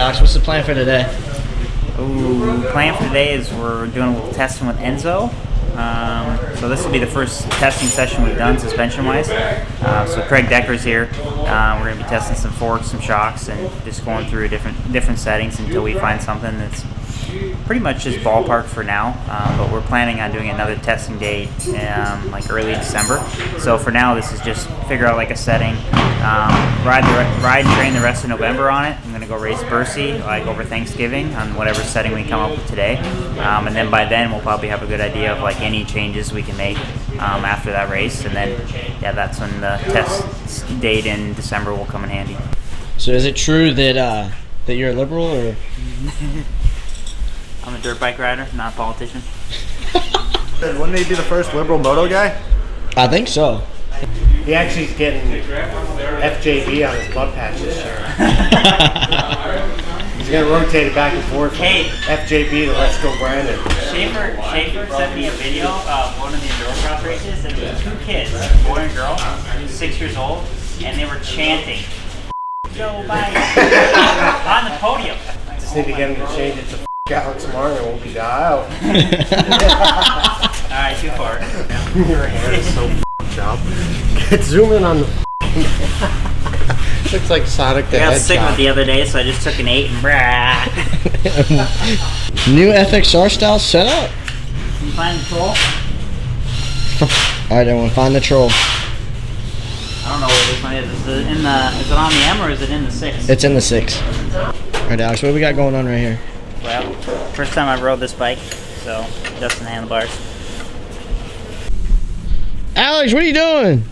Alex, what's the plan for today? Ooh, plan for today is we're doing a little testing with Enzo. So this will be the first testing session we've done suspension-wise. So Craig Decker's here. We're going to be testing some forks, some shocks, and just going through different settings until we find something that's pretty much just ballpark for now. But we're planning on doing another testing day like early December. So for now, this is just figure out like a setting, ride and train the rest of November on it. I'm going to go race Bercy like over Thanksgiving on whatever setting we come up with today. And then by then we'll probably have a good idea of like any changes we can make after that race. And then yeah, that's when the test date in December will come in handy. So is it true that that you're a liberal, or? I'm a dirt bike rider, not a politician. Wouldn't he be the first liberal moto guy? I think so. He actually is getting FJB on his blood patch this year. He's going to rotate it back and forth from FJB to Let's Go Brandon. Schaefer sent me a video of one of the enduro cross races, and it was two kids, a boy and girl, 6 years old, and they were chanting, Joe Biden, on the podium. Just need to get him to change it to out tomorrow, it won't be the aisle. Alright, too far. Your hair is so job. Zoom in on the looks like Sonic the Hedgehog. I got sick of it the other day, so I just took an 8 and brah. New FXR style setup. Can you find the troll? Alright, everyone, find the troll. I don't know where this one is. Is it on the M or is it in the 6? It's in the 6. Alright, Alex, what do we got going on right here? Well, first time I've rode this bike, so adjusting the handlebars. Alex, what are you doing?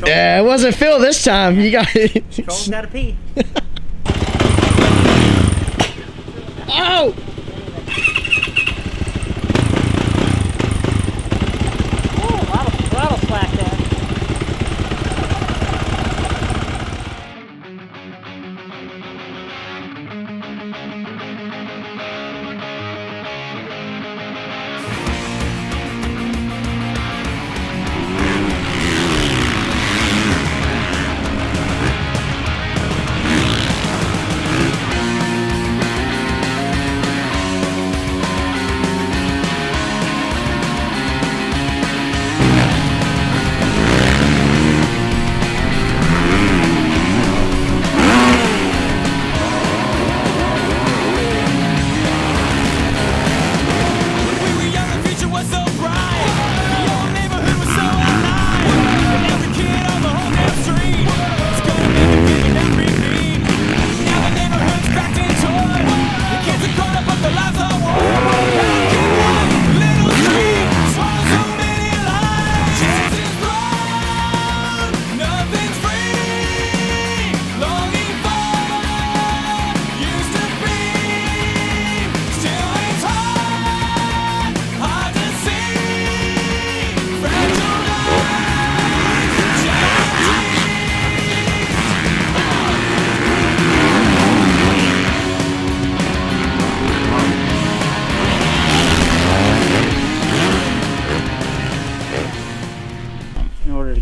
Yeah, it wasn't Phil this time. You got it. Troll's gotta pee. Oh! Oh, a lot of slack there.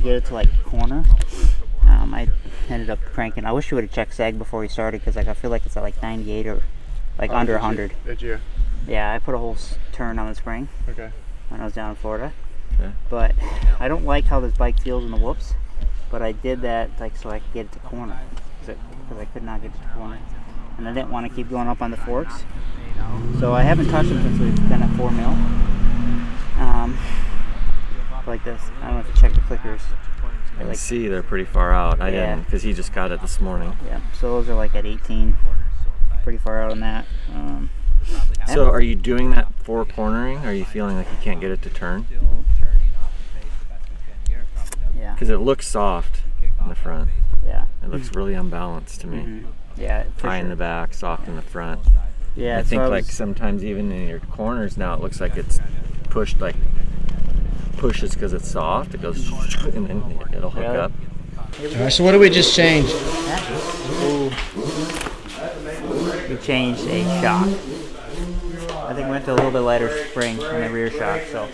Get it to like corner. I ended up cranking. I wish you would have checked sag before we started, because like I feel like it's at like 98 or like under 100. Did you? Yeah, I put a whole turn on the spring. Okay. When I was down in Florida. Okay. But I don't like how this bike feels in the whoops. But I did that like so I could get it to corner, because I could not get it to corner, and I didn't want to keep going up on the forks. So I haven't touched them since we've been at 4 mil. Like this. I don't know if you check the clickers. I can see they're pretty far out. I didn't, because he just got it this morning. Yeah, so those are like at 18. Pretty far out on that. So are you doing that for cornering? Are you feeling like you can't get it to turn? Yeah. Because it looks soft in the front. Yeah. It looks really unbalanced to me. Mm-hmm. Yeah. High in the back, soft in the front. Yeah. I think like sometimes even in your corners now it looks like it's pushed, like pushes because it's soft. It goes and then it'll hook up. Alright, so what did we just change? We changed a shock. I think we went to a little bit lighter spring on the rear shock, so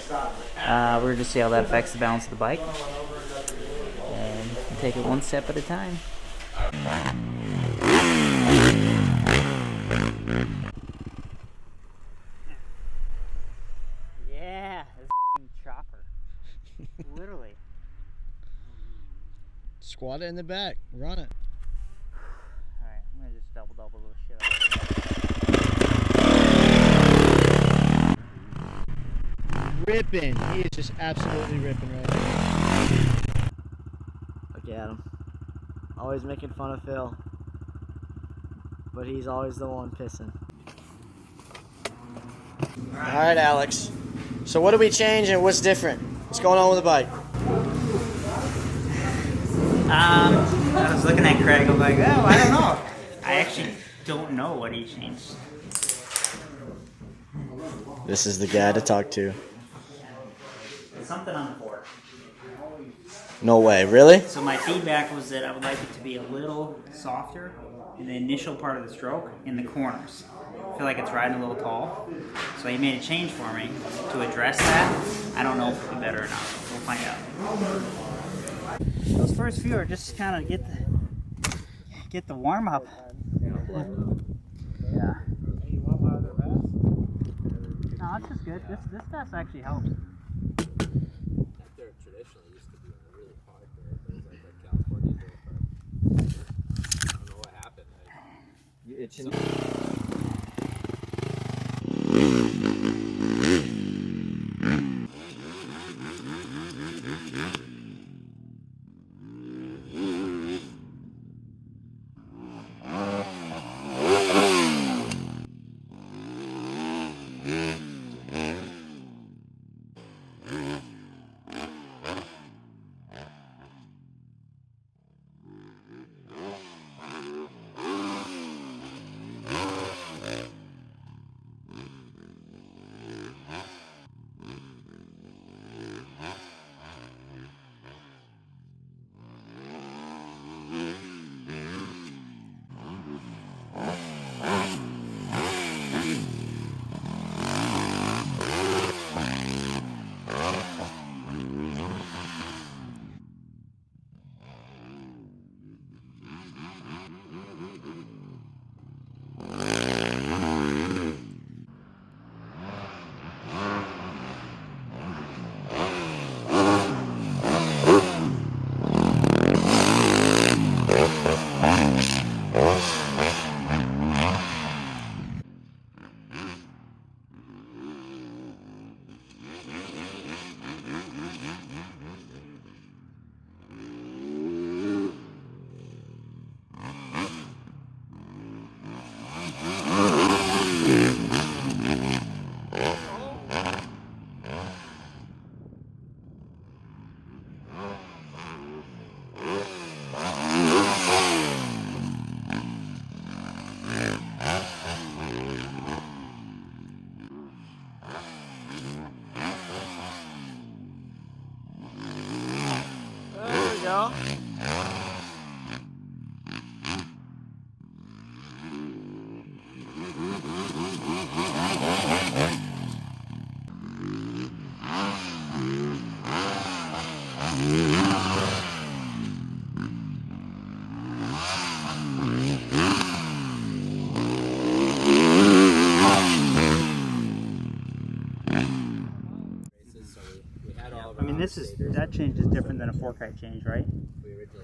we're going to see how that affects the balance of the bike. And take it one step at a time. Yeah, this chopper. Literally. Squat it in the back. Run it. Alright, I'm gonna just double the shit out of it. Ripping. He is just absolutely ripping right now. Look at him. Always making fun of Phil. But he's always the one pissing. Alright, Alex. So what did we change and what's different? What's going on with the bike? I was looking at Craig, I'm like, oh, I don't know. I actually don't know what he changed. This is the guy to talk to. Something on the board. No way, really? So my feedback was that I would like it to be a little softer in the initial part of the stroke in the corners. I feel like it's riding a little tall. So he made a change for me to address that. I don't know if it'll be better or not. We'll find out. Those first few are just kind of get the warm up. Yeah. No, it's just good. This test actually helps. There traditionally used to be really hard there, things like that California dirt, but I don't know what happened. It's go. I mean, that change is different than a fork height change, right?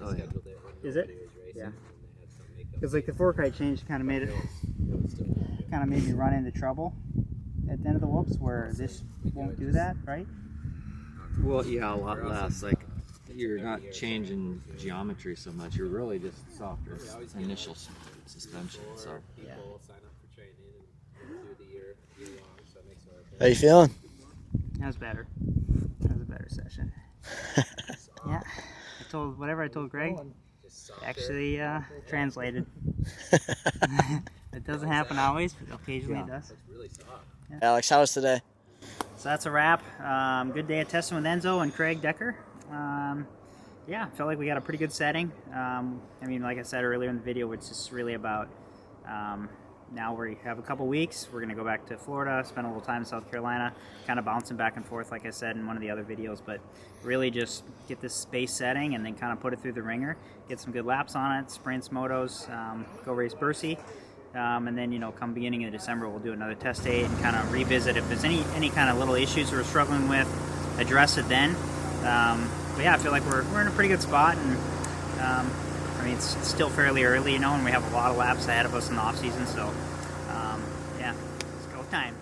Oh, yeah. Is it? Yeah. Because like the fork height change kind of made me run into trouble at the end of the whoops, where this won't do that, right? Well, yeah, a lot less. Like, you're not changing geometry so much. You're really just softer initial suspension. So Yeah. How you feeling? That was better. That was a better session. Yeah. Whatever I told Greg actually translated. It doesn't happen always, but occasionally it does. Yeah. Alex, how was today? So that's a wrap. Good day of testing with Enzo and Craig Decker. Yeah, felt like we got a pretty good setting. I mean, like I said earlier in the video, it's just really about now we have a couple weeks. We're going to go back to Florida, spend a little time in South Carolina, kind of bouncing back and forth, like I said in one of the other videos, but really just get this space setting and then kind of put it through the ringer, get some good laps on it, sprints, motos, go race Bercy. And then, come beginning of December, we'll do another test date and kind of revisit if there's any kind of little issues we're struggling with, address it then. But yeah, I feel like we're in a pretty good spot, and I mean, it's still fairly early, and we have a lot of laps ahead of us in the off season, so yeah, let's go with time.